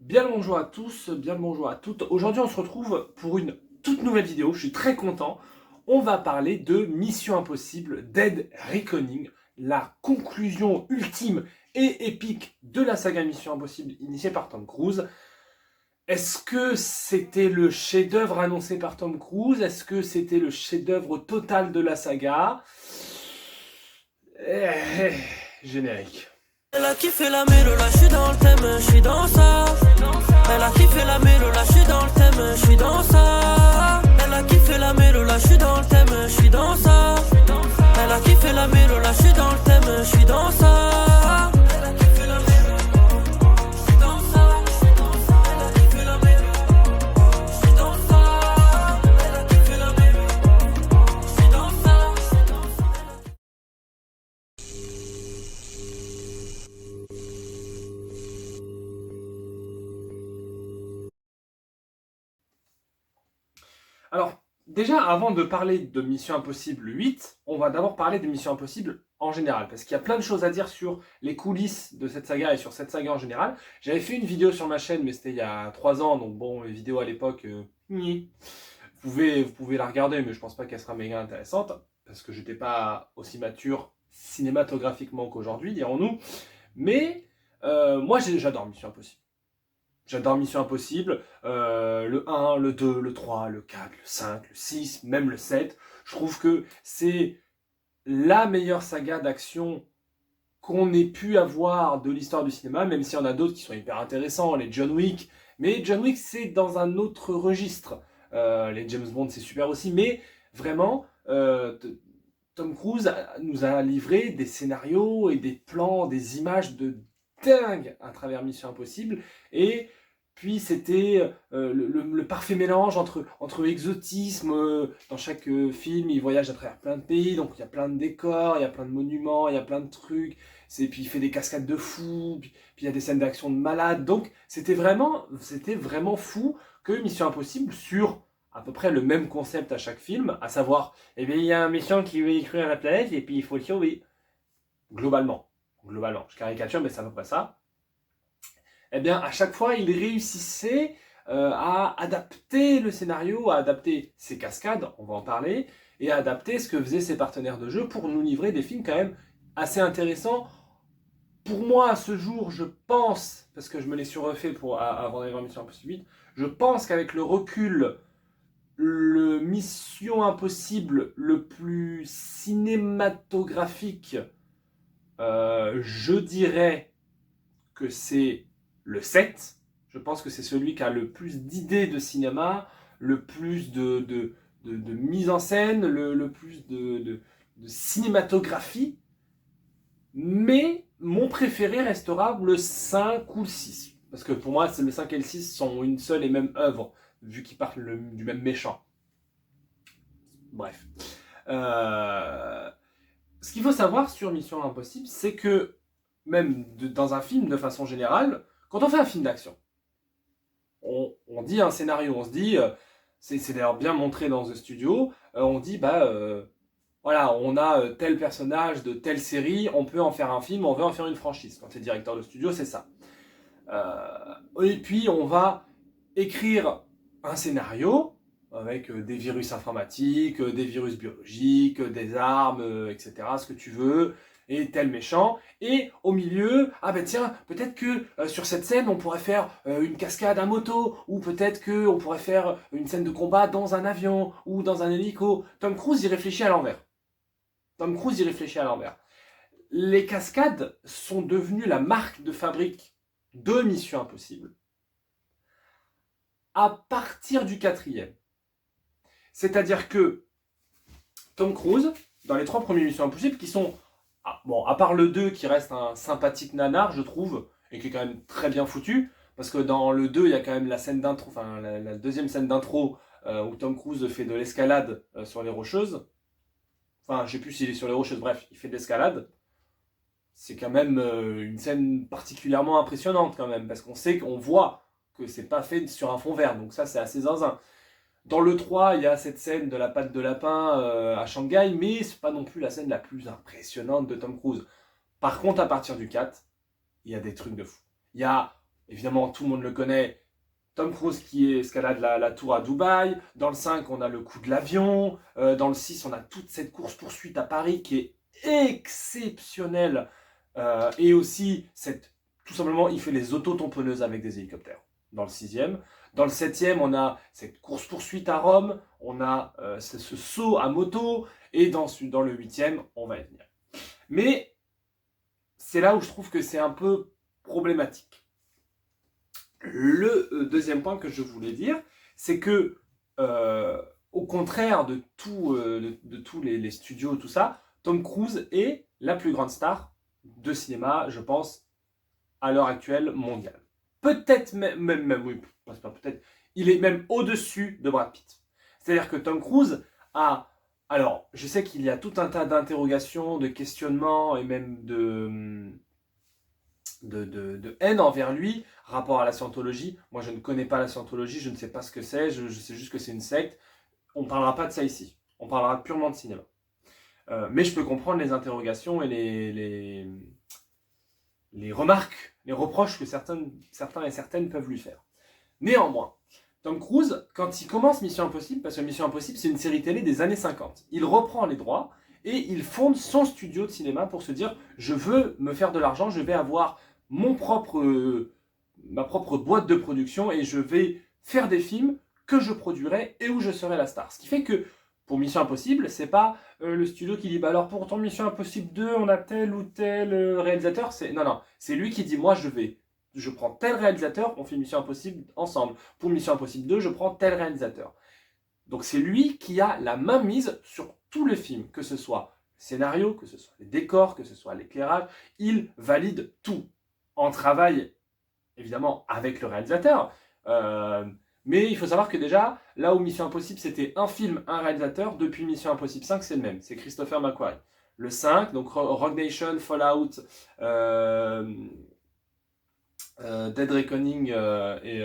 Bien le bonjour à tous, bien le bonjour à toutes. Aujourd'hui, on se retrouve pour une toute nouvelle vidéo. Je suis très content. On va parler de Mission Impossible Dead Reckoning, la conclusion ultime et épique de la saga Mission Impossible initiée par Tom Cruise. Est-ce que c'était le chef-d'œuvre annoncé par Tom Cruise? Est-ce que c'était le chef-d'œuvre total de la saga? Générique. Elle a kiffé la mélo, là j'suis dans le thème, j'suis dans ça. Elle a kiffé la mélo, là j'suis dans le thème, j'suis dans ça. Elle a kiffé la mélo, là j'suis dans le thème, j'suis dans ça. Elle a kiffé la mélo, là j'suis dans le thème, j'suis dans ça. Elle a kiffé la mélo, j'suis dans ça. Elle a kiffé la mélo, j'suis dans ça. Elle a kiffé la mélo, j'suis dans ça. Alors, déjà, avant de parler de Mission Impossible 8, on va d'abord parler de Mission Impossible en général, parce qu'il y a plein de choses à dire sur les coulisses de cette saga et sur cette saga en général. J'avais fait une vidéo sur ma chaîne, mais c'était il y a 3 ans, donc bon, les vidéos à l'époque, vous pouvez la regarder, mais je pense pas qu'elle sera méga intéressante, parce que j'étais pas aussi mature cinématographiquement qu'aujourd'hui, dirons-nous. Mais moi, j'adore Mission Impossible. J'adore Mission Impossible, le 1, le 2, le 3, le 4, le 5, le 6, même le 7. Je trouve que c'est la meilleure saga d'action qu'on ait pu avoir de l'histoire du cinéma, même s'il y en a d'autres qui sont hyper intéressants, les John Wick. Mais John Wick, c'est dans un autre registre. Les James Bond, c'est super aussi, mais vraiment, Tom Cruise nous a livré des scénarios et des plans, des images de dingue à travers Mission Impossible. Et puis c'était le parfait mélange entre exotisme. Dans chaque film, il voyage à travers plein de pays, donc il y a plein de décors, il y a plein de monuments, il y a plein de trucs. Puis il fait des cascades de fous, puis il y a des scènes d'action de malade. Donc c'était vraiment fou que Mission Impossible, sur à peu près le même concept à chaque film, à savoir, eh bien, il y a un méchant qui veut détruire la planète et puis il faut le sauver. Globalement, je caricature, mais c'est à peu près ça. Eh bien, à chaque fois, il réussissait à adapter le scénario, à adapter ses cascades, on va en parler, et à adapter ce que faisaient ses partenaires de jeu pour nous livrer des films quand même assez intéressants. Pour moi, à ce jour, je pense, parce que je me l'ai surrefait avant d'aller voir Mission Impossible 8, je pense qu'avec le recul, le Mission Impossible le plus cinématographique, je dirais que c'est le 7. Je pense que c'est celui qui a le plus d'idées de cinéma, le plus de mise en scène, le plus de cinématographie. Mais mon préféré restera le 5 ou le 6. Parce que pour moi, le 5 et le 6 sont une seule et même œuvre, vu qu'ils partent du même méchant. Bref. Ce qu'il faut savoir sur Mission Impossible, c'est que, même dans un film de façon générale, quand on fait un film d'action, on dit un scénario, on se dit, c'est d'ailleurs bien montré dans The Studio, on dit, voilà, on a tel personnage de telle série, on peut en faire un film, on veut en faire une franchise. Quand tu es directeur de studio, c'est ça. Et puis, on va écrire un scénario avec des virus informatiques, des virus biologiques, des armes, etc., ce que tu veux, et tel méchant. Et au milieu, ah ben tiens, peut-être que sur cette scène, on pourrait faire une cascade à moto, ou peut-être qu'on pourrait faire une scène de combat dans un avion, ou dans un hélico. Tom Cruise y réfléchit à l'envers. Les cascades sont devenues la marque de fabrique de Mission Impossible à partir du 4e. C'est-à-dire que Tom Cruise, dans les 3 premiers Missions Impossibles, qui sont, bon, à part le 2 qui reste un sympathique nanar, je trouve, et qui est quand même très bien foutu, parce que dans le 2, il y a quand même la scène d'intro, enfin la deuxième scène d'intro, où Tom Cruise fait de l'escalade sur les Rocheuses. Enfin, je sais plus s'il est sur les Rocheuses, bref, il fait de l'escalade. C'est quand même une scène particulièrement impressionnante quand même, parce qu'on voit que c'est pas fait sur un fond vert, donc ça c'est assez zinzin. Dans le 3, il y a cette scène de la patte de lapin à Shanghai, mais c'est pas non plus la scène la plus impressionnante de Tom Cruise. Par contre, à partir du 4, il y a des trucs de fou. Il y a évidemment, tout le monde le connaît. Tom Cruise qui escalade la tour à Dubaï. Dans le 5, on a le coup de l'avion. Dans le 6, on a toute cette course-poursuite à Paris qui est exceptionnelle. Et aussi, tout simplement, il fait les auto-tamponneuses avec des hélicoptères. Dans le 6e. Dans le 7e, on a cette course-poursuite à Rome. On a ce saut à moto. Et dans le 8e, on va y venir. Mais c'est là où je trouve que c'est un peu problématique. Le deuxième point que je voulais dire, c'est que, au contraire de tous les studios, tout ça, Tom Cruise est la plus grande star de cinéma, je pense, à l'heure actuelle mondiale. Peut-être même oui, pas peut-être, il est même au-dessus de Brad Pitt. C'est-à-dire que Tom Cruise a... Alors, je sais qu'il y a tout un tas d'interrogations, de questionnements et même de haine envers lui, rapport à la scientologie. Moi, je ne connais pas la scientologie, je ne sais pas ce que c'est, je sais juste que c'est une secte. On ne parlera pas de ça ici, on parlera purement de cinéma. Mais je peux comprendre les interrogations et les remarques, les reproches que certains et certaines peuvent lui faire. Néanmoins, Tom Cruise, quand il commence Mission Impossible, parce que Mission Impossible, c'est une série télé des années 50, il reprend les droits et il fonde son studio de cinéma pour se dire « Je veux me faire de l'argent, je vais avoir ma propre boîte de production et je vais faire des films que je produirai et où je serai la star. » Ce qui fait que pour Mission Impossible, c'est pas le studio qui dit bah alors pour ton Mission Impossible 2, on a tel ou tel réalisateur. Non, c'est lui qui dit moi je prends tel réalisateur, on fait Mission Impossible ensemble. Pour Mission Impossible 2, je prends tel réalisateur. Donc c'est lui qui a la main mise sur tous les films, que ce soit le scénario, que ce soit les décors, que ce soit l'éclairage. Il valide tout en travail évidemment avec le réalisateur. Mais il faut savoir que déjà, là où Mission Impossible c'était un film, un réalisateur, depuis Mission Impossible 5 c'est le même, c'est Christopher McQuarrie. Le 5, donc Rogue Nation, Fallout, Dead Reckoning et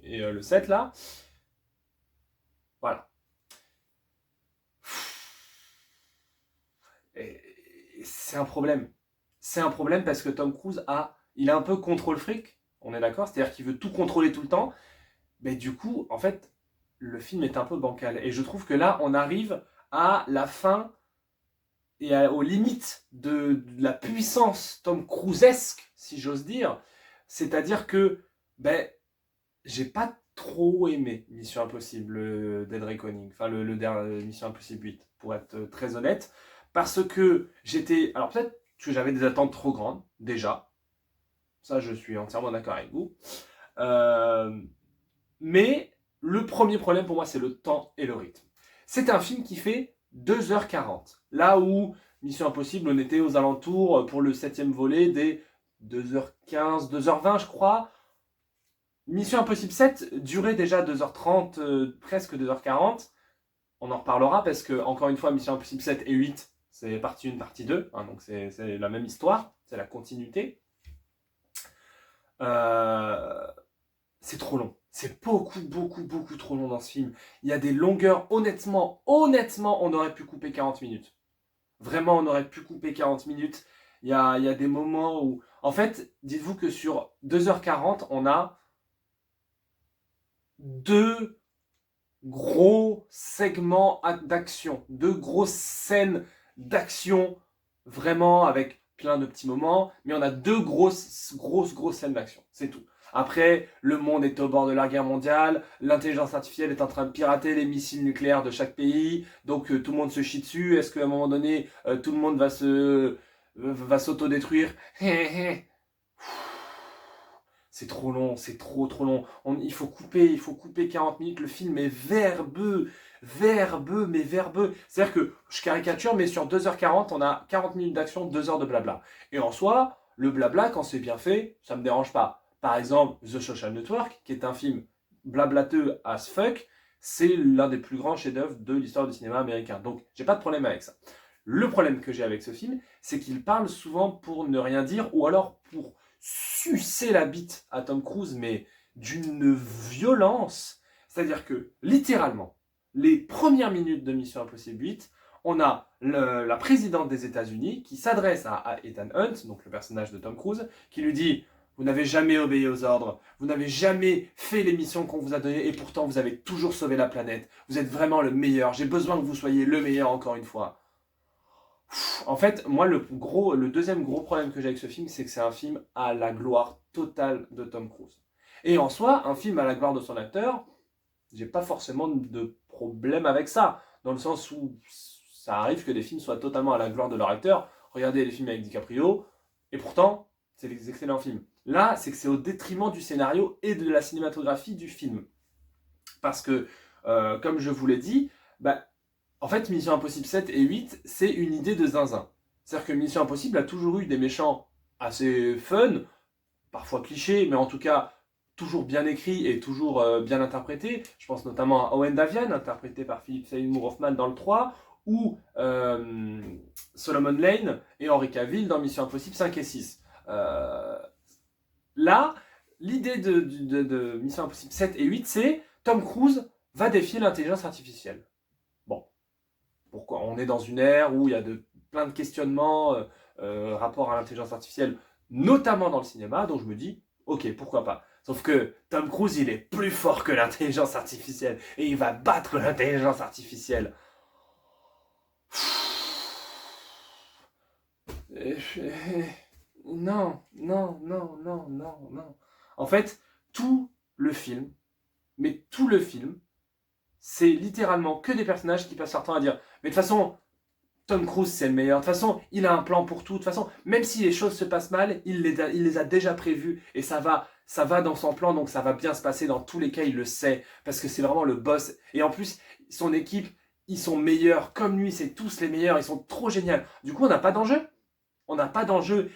le 7 là. Voilà. Et c'est un problème. C'est un problème parce que Tom Cruise il a un peu contrôle fric, on est d'accord, c'est-à-dire qu'il veut tout contrôler tout le temps. Mais du coup, en fait, le film est un peu bancal. Et je trouve que là, on arrive à la fin et aux limites de la puissance Tom Cruisesque, si j'ose dire. C'est-à-dire que j'ai pas trop aimé Mission Impossible Dead Reckoning, enfin le dernier Mission Impossible 8, pour être très honnête, parce que alors peut-être que j'avais des attentes trop grandes, déjà, ça je suis entièrement d'accord avec vous, mais le premier problème pour moi c'est le temps et le rythme. C'est un film qui fait 2h40, là où Mission Impossible on était aux alentours pour le 7e volet des 2h15, 2h20 je crois. Mission Impossible 7 durait déjà 2h30, presque 2h40. On en reparlera parce que, encore une fois, Mission Impossible 7 et 8, c'est partie 1, partie 2. Hein, donc c'est la même histoire, c'est la continuité. C'est trop long. C'est beaucoup trop long dans ce film. Il y a des longueurs, honnêtement, on aurait pu couper 40 minutes. Vraiment, on aurait pu couper 40 minutes. Il y a des moments où... En fait, dites-vous que sur 2h40, on a 2 gros segments d'action, 2 grosses scènes d'action, vraiment avec plein de petits moments, mais on a 2 grosses scènes d'action, c'est tout. Après, le monde est au bord de la guerre mondiale, l'intelligence artificielle est en train de pirater les missiles nucléaires de chaque pays, donc tout le monde se chie dessus. Est-ce qu'à un moment donné, tout le monde va s'autodétruire? C'est trop long, c'est trop long. Il faut couper 40 minutes. Le film est verbeux. C'est-à-dire que je caricature, mais sur 2h40, on a 40 minutes d'action, 2 heures de blabla. Et en soi, le blabla, quand c'est bien fait, ça me dérange pas. Par exemple, The Social Network, qui est un film blablateux as fuck, c'est l'un des plus grands chefs-d'œuvre de l'histoire du cinéma américain. Donc, j'ai pas de problème avec ça. Le problème que j'ai avec ce film, c'est qu'il parle souvent pour ne rien dire, ou alors pour sucer la bite à Tom Cruise, mais d'une violence. C'est-à-dire que, littéralement, les premières minutes de Mission Impossible 8, on a la présidente des États-Unis qui s'adresse à Ethan Hunt, donc le personnage de Tom Cruise, qui lui dit Vous n'avez jamais obéi aux ordres. Vous n'avez jamais fait les missions qu'on vous a données et pourtant vous avez toujours sauvé la planète. Vous êtes vraiment le meilleur. J'ai besoin que vous soyez le meilleur encore une fois. En fait, moi, le deuxième gros problème que j'ai avec ce film, c'est que c'est un film à la gloire totale de Tom Cruise. Et en soi, un film à la gloire de son acteur, j'ai pas forcément de problème avec ça. Dans le sens où ça arrive que des films soient totalement à la gloire de leur acteur. Regardez les films avec DiCaprio, et pourtant, c'est des excellents films. Là, c'est que c'est au détriment du scénario et de la cinématographie du film. Parce que, comme je vous l'ai dit, en fait, Mission Impossible 7 et 8, c'est une idée de zinzin. C'est-à-dire que Mission Impossible a toujours eu des méchants assez fun, parfois clichés, mais en tout cas toujours bien écrits et toujours bien interprétés. Je pense notamment à Owen Davian, interprété par Philip Seymour Hoffman dans le 3, ou Solomon Lane et Henry Cavill dans Mission Impossible 5 et 6. Là, l'idée de Mission Impossible 7 et 8, c'est Tom Cruise va défier l'intelligence artificielle. Bon, pourquoi? On est dans une ère où il y a plein de questionnements rapport à l'intelligence artificielle, notamment dans le cinéma, donc je me dis, ok, pourquoi pas. Sauf que Tom Cruise, il est plus fort que l'intelligence artificielle, et il va battre l'intelligence artificielle. Non. En fait, tout le film, c'est littéralement que des personnages qui passent leur temps à dire « Mais de toute façon, Tom Cruise, c'est le meilleur. De toute façon, il a un plan pour tout. De toute façon, même si les choses se passent mal, il les a déjà prévues et ça va dans son plan, donc ça va bien se passer. Dans tous les cas, il le sait parce que c'est vraiment le boss. Et en plus, son équipe, ils sont meilleurs. Comme lui, c'est tous les meilleurs. Ils sont trop géniaux. Du coup, on n'a pas d'enjeu.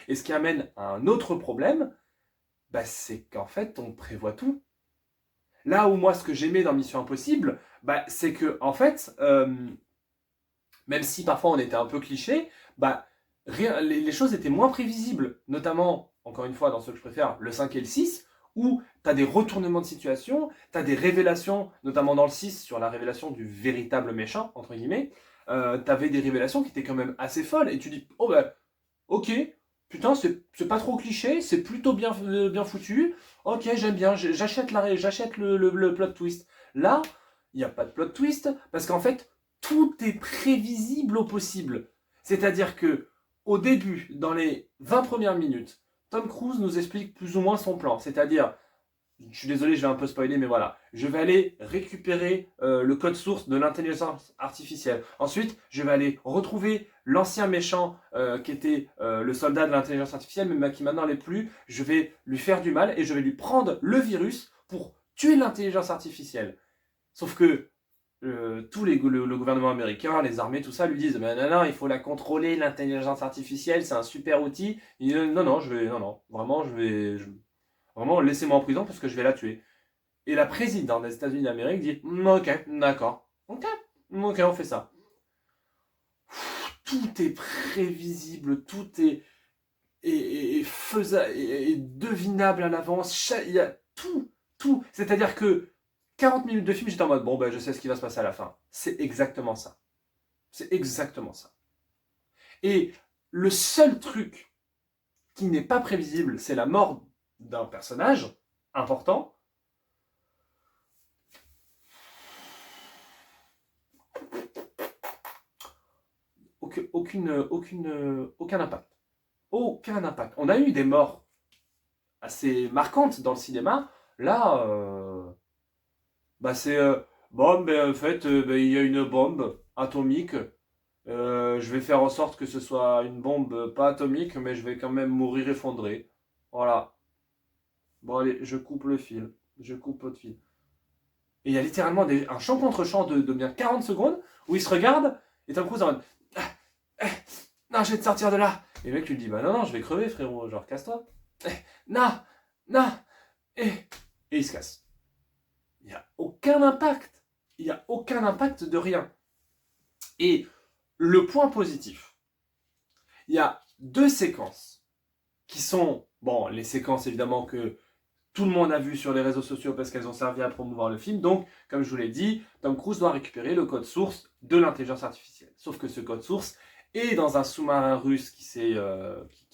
Et ce qui amène à un autre problème, c'est qu'en fait, on prévoit tout. Là où moi, ce que j'aimais dans Mission Impossible, c'est que, en fait, même si parfois on était un peu cliché, les choses étaient moins prévisibles. Notamment, encore une fois, dans ceux que je préfère, le 5 et le 6, où tu as des retournements de situation, tu as des révélations, notamment dans le 6, sur la révélation du véritable méchant, entre guillemets. Tu avais des révélations qui étaient quand même assez folles, et tu dis, oh ok, putain, c'est pas trop cliché, c'est plutôt bien foutu. Ok, j'aime bien, j'achète le plot twist. Là, il n'y a pas de plot twist, parce qu'en fait, tout est prévisible au possible. C'est-à-dire que, au début, dans les 20 premières minutes, Tom Cruise nous explique plus ou moins son plan. C'est-à-dire, je suis désolé, je vais un peu spoiler, mais voilà. Je vais aller récupérer le code source de l'intelligence artificielle. Ensuite, je vais aller retrouver l'ancien méchant qui était le soldat de l'intelligence artificielle, mais qui maintenant l'est plus. Je vais lui faire du mal et je vais lui prendre le virus pour tuer l'intelligence artificielle. Sauf que le gouvernement américain, les armées, tout ça, lui disent non, il faut la contrôler, l'intelligence artificielle, c'est un super outil. Il dit vraiment, laissez-moi en prison parce que je vais la tuer. Et la présidente des États-Unis d'Amérique dit ok, d'accord, ok, on fait ça. Tout est prévisible, tout est faisable, et devinable à l'avance. Il y a tout. C'est-à-dire que 40 minutes de film, j'étais en mode, je sais ce qui va se passer à la fin. C'est exactement ça. Et le seul truc qui n'est pas prévisible, c'est la mort d'un personnage important. Aucun impact. Aucun impact. On a eu des morts assez marquantes dans le cinéma. Là, c'est en fait, il y a une bombe atomique. Je vais faire en sorte que ce soit une bombe pas atomique, mais je vais quand même mourir effondré. Voilà. Bon, allez, je coupe le fil. Et il y a littéralement un champ contre champ de bien 40 secondes où ils se regardent et Tom Cruise en mode non, je vais te sortir de là. Et le mec lui dit non, je vais crever, frérot, genre casse-toi. Non. Et il se casse. Il n'y a aucun impact. De rien. Et le point positif, il y a 2 séquences qui sont, les séquences évidemment que tout le monde a vu sur les réseaux sociaux parce qu'elles ont servi à promouvoir le film. Donc, comme je vous l'ai dit, Tom Cruise doit récupérer le code source de l'intelligence artificielle. Sauf que ce code source et dans un sous-marin russe qui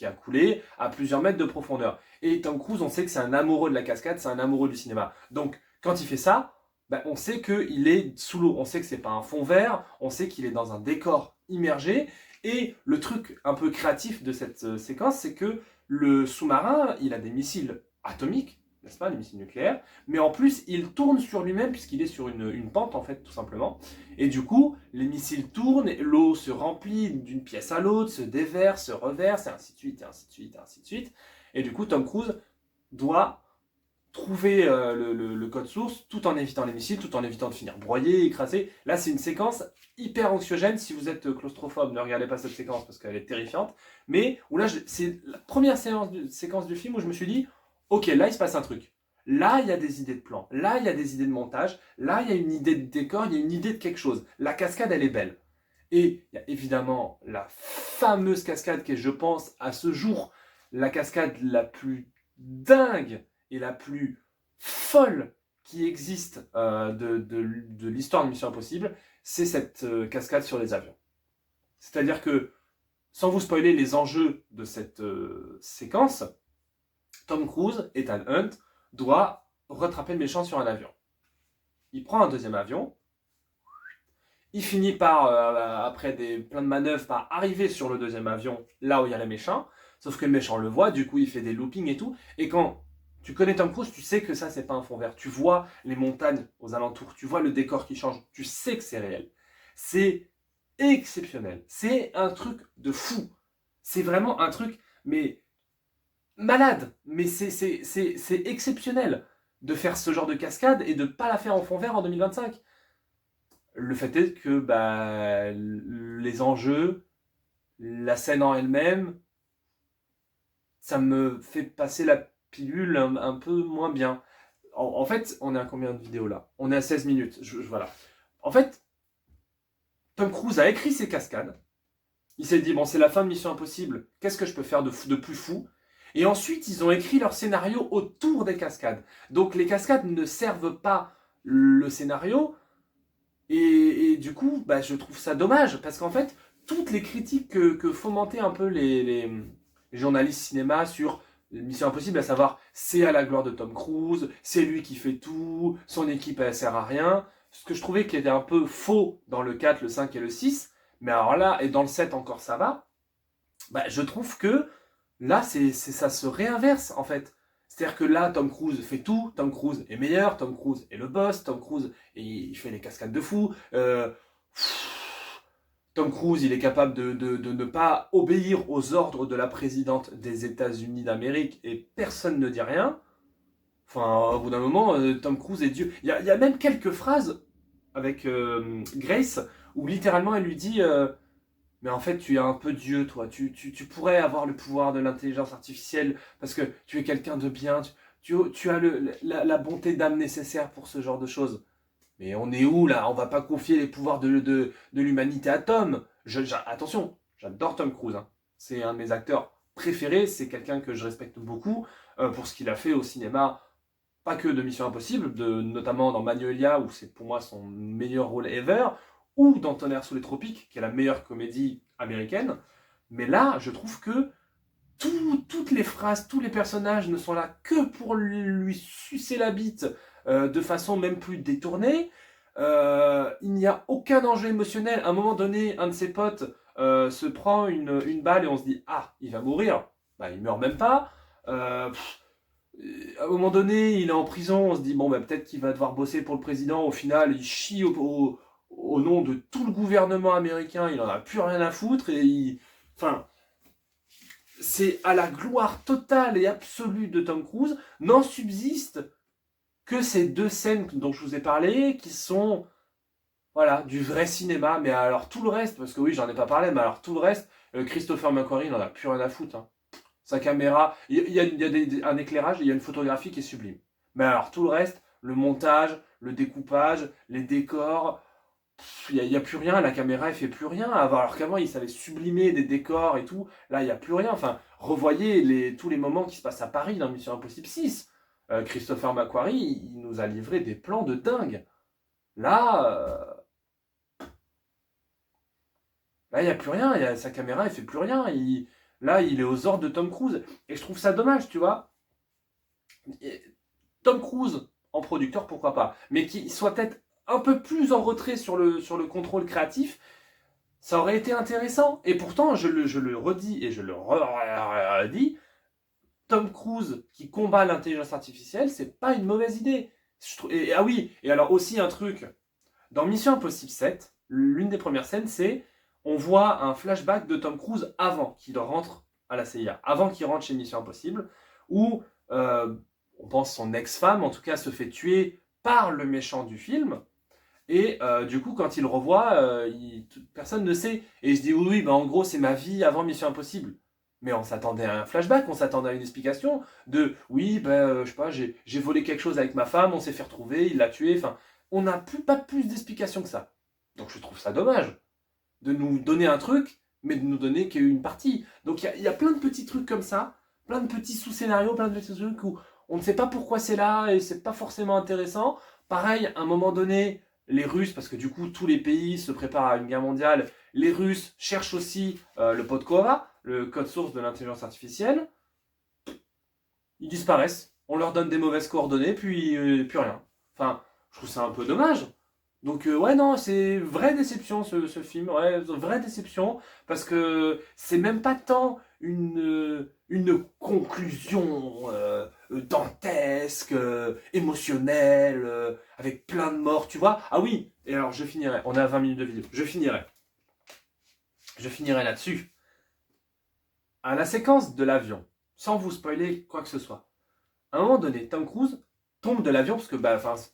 a coulé à plusieurs mètres de profondeur. Et Tom Cruise, on sait que c'est un amoureux de la cascade, c'est un amoureux du cinéma. Donc, quand il fait ça, ben, on sait qu'il est sous l'eau, on sait que c'est pas un fond vert, on sait qu'il est dans un décor immergé. Et le truc un peu créatif de cette séquence, c'est que le sous-marin, il a des missiles atomiques, n'est-ce pas, les missiles nucléaires, mais en plus, il tourne sur lui-même puisqu'il est sur une pente, en fait, tout simplement. Et du coup, les missiles tournent, l'eau se remplit d'une pièce à l'autre, se déverse, se reverse, et ainsi de suite, et ainsi de suite, et ainsi de suite. Et du coup, Tom Cruise doit trouver le code source tout en évitant les missiles, tout en évitant de finir broyé, écrasé. Là, c'est une séquence hyper anxiogène. Si vous êtes claustrophobe, ne regardez pas cette séquence parce qu'elle est terrifiante. Mais où là, c'est la première séquence du film où je me suis dit, ok, là, il se passe un truc. Là, il y a des idées de plan. Là, il y a des idées de montage. Là, il y a une idée de décor, il y a une idée de quelque chose. La cascade, elle est belle. Et il y a évidemment la fameuse cascade qui est, je pense, à ce jour, la cascade la plus dingue et la plus folle qui existe de l'histoire de Mission Impossible, c'est cette cascade sur les avions. C'est-à-dire que, sans vous spoiler les enjeux de cette séquence, Tom Cruise, Ethan Hunt, doit rattraper le méchant sur un avion. Il prend un deuxième avion, il finit par, après plein de manœuvres, par arriver sur le deuxième avion, là où il y a le méchant, sauf que le méchant le voit, du coup il fait des loopings et tout, et quand tu connais Tom Cruise, tu sais que ça c'est pas un fond vert, tu vois les montagnes aux alentours, tu vois le décor qui change, tu sais que c'est réel. C'est exceptionnel, c'est un truc de fou, c'est vraiment un truc, mais malade, mais c'est exceptionnel de faire ce genre de cascade et de pas la faire en fond vert en 2025. Le fait est que les enjeux, la scène en elle-même, ça me fait passer la pilule un peu moins bien. En fait, on est à combien de vidéos là? On est à 16 minutes. Voilà. En fait, Tom Cruise a écrit ses cascades. Il s'est dit, bon, c'est la fin de Mission Impossible. Qu'est-ce que je peux faire de plus fou? Et ensuite, ils ont écrit leur scénario autour des cascades. Donc, les cascades ne servent pas le scénario. Et du coup, je trouve ça dommage. Parce qu'en fait, toutes les critiques que fomentaient un peu les journalistes cinéma sur Mission Impossible, à savoir, c'est à la gloire de Tom Cruise, c'est lui qui fait tout, son équipe, elle sert à rien. Ce que je trouvais qui était un peu faux dans le 4, le 5 et le 6. Mais alors là, et dans le 7 encore ça va, je trouve que là, ça se réinverse en fait. C'est-à-dire que là, Tom Cruise fait tout, Tom Cruise est meilleur, Tom Cruise est le boss, Tom Cruise il fait les cascades de fou. Tom Cruise, il est capable de ne pas obéir aux ordres de la présidente des États-Unis d'Amérique et personne ne dit rien. Enfin, au bout d'un moment, Tom Cruise est Dieu. Il y a même quelques phrases avec Grace où littéralement elle lui dit mais en fait tu es un peu Dieu toi, tu pourrais avoir le pouvoir de l'intelligence artificielle parce que tu es quelqu'un de bien, tu as la bonté d'âme nécessaire pour ce genre de choses. Mais on est où là? On va pas confier les pouvoirs de l'humanité à Tom. Attention, j'adore Tom Cruise, hein. C'est un de mes acteurs préférés, c'est quelqu'un que je respecte beaucoup pour ce qu'il a fait au cinéma, pas que de Mission Impossible, notamment dans Magnolia, où c'est pour moi son meilleur rôle ever, ou dans Tonnerre sous les tropiques, qui est la meilleure comédie américaine. Mais là, je trouve que toutes les phrases, tous les personnages ne sont là que pour lui sucer la bite de façon même plus détournée. Il n'y a aucun enjeu émotionnel. À un moment donné, un de ses potes se prend une balle et on se dit « Ah, il va mourir ». Il meurt même pas. À un moment donné, il est en prison, on se dit, bon, peut-être qu'il va devoir bosser pour le président. Au final, il chie au nom de tout le gouvernement américain, il en a plus rien à foutre. Enfin, c'est à la gloire totale et absolue de Tom Cruise. N'en subsiste que ces deux scènes dont je vous ai parlé, qui sont, voilà, du vrai cinéma. Mais alors tout le reste, parce que oui, j'en ai pas parlé, mais alors tout le reste, Christopher McQuarrie, il en a plus rien à foutre, hein. Sa caméra, il y a un éclairage, il y a une photographie qui est sublime. Mais alors tout le reste, le montage, le découpage, les décors, il n'y a plus rien, la caméra elle fait plus rien. Alors qu'avant il savait sublimer des décors et tout, là il n'y a plus rien. Enfin, revoyez tous les moments qui se passent à Paris dans Mission Impossible 6. Christopher McQuarrie, il nous a livré des plans de dingue. Là, Là, il n'y a plus rien, sa caméra, elle fait plus rien. Là, il est aux ordres de Tom Cruise. Et je trouve ça dommage, tu vois. Tom Cruise, en producteur, pourquoi pas. Mais qu'il soit peut-être un peu plus en retrait sur le contrôle créatif, ça aurait été intéressant. Et pourtant, je le redis et je le redis, Tom Cruise qui combat l'intelligence artificielle, c'est pas une mauvaise idée. Ah oui, et alors aussi un truc. Dans Mission Impossible 7, l'une des premières scènes, c'est on voit un flashback de Tom Cruise avant qu'il rentre à la CIA, avant qu'il rentre chez Mission Impossible, où on pense son ex-femme, en tout cas, se fait tuer par le méchant du film. Et du coup, quand il revoit, personne ne sait. Et je dis oui, bah, en gros, c'est ma vie avant Mission Impossible. Mais on s'attendait à un flashback, on s'attendait à une explication de oui, je sais pas, j'ai volé quelque chose avec ma femme, on s'est fait retrouver, il l'a tué. Enfin, on n'a pas plus d'explication que ça. Donc je trouve ça dommage de nous donner un truc, mais de nous donner qu'une partie. Donc il y a plein de petits trucs comme ça, plein de petits sous-scénarios, plein de petits trucs où on ne sait pas pourquoi c'est là et c'est pas forcément intéressant. Pareil, à un moment donné, les Russes, parce que du coup tous les pays se préparent à une guerre mondiale, les Russes cherchent aussi le Podkova, le code source de l'intelligence artificielle. Ils disparaissent, on leur donne des mauvaises coordonnées, puis plus rien. Enfin, je trouve ça un peu dommage. Donc ouais non, c'est vraie déception ce film, ouais, vraie déception, parce que c'est même pas tant une conclusion dantesque, émotionnelle, avec plein de morts, tu vois. Ah oui, et alors je finirai, on est à 20 minutes de vidéo, je finirai là-dessus. À la séquence de l'avion, sans vous spoiler quoi que ce soit, à un moment donné, Tom Cruise tombe de l'avion, parce que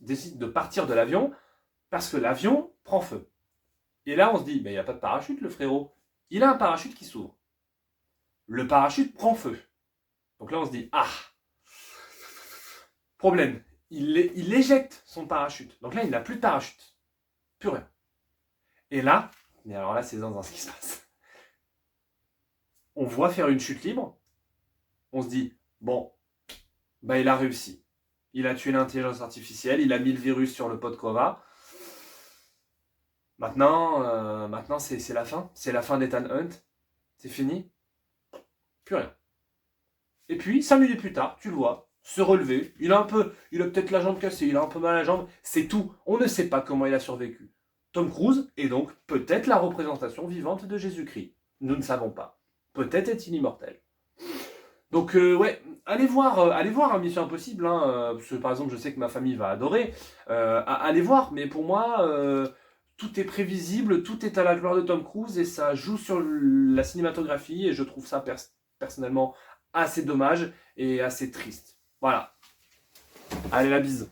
décide de partir de l'avion, parce que l'avion prend feu. Et là, on se dit, il n'y a pas de parachute, le frérot. Il a un parachute qui s'ouvre. Le parachute prend feu. Donc là, on se dit, problème. Il éjecte son parachute. Donc là, il n'a plus de parachute. Plus rien. Et là, mais alors là, c'est zinzin ce qui se passe. On voit faire une chute libre. On se dit, bon, il a réussi. Il a tué l'intelligence artificielle, il a mis le virus sur le Podkova. Maintenant c'est la fin. C'est la fin d'Ethan Hunt. C'est fini. Plus rien. Et puis, 5 minutes plus tard, tu le vois, se relever. Il a peut-être la jambe cassée, il a un peu mal à la jambe. C'est tout. On ne sait pas comment il a survécu. Tom Cruise est donc peut-être la représentation vivante de Jésus-Christ. Nous ne savons pas. Peut-être est-il immortel. Donc ouais, allez voir un Mission Impossible, parce que par exemple je sais que ma famille va adorer, allez voir, mais pour moi tout est prévisible, tout est à la gloire de Tom Cruise et ça joue sur la cinématographie et je trouve ça personnellement assez dommage et assez triste. Voilà, allez la bise.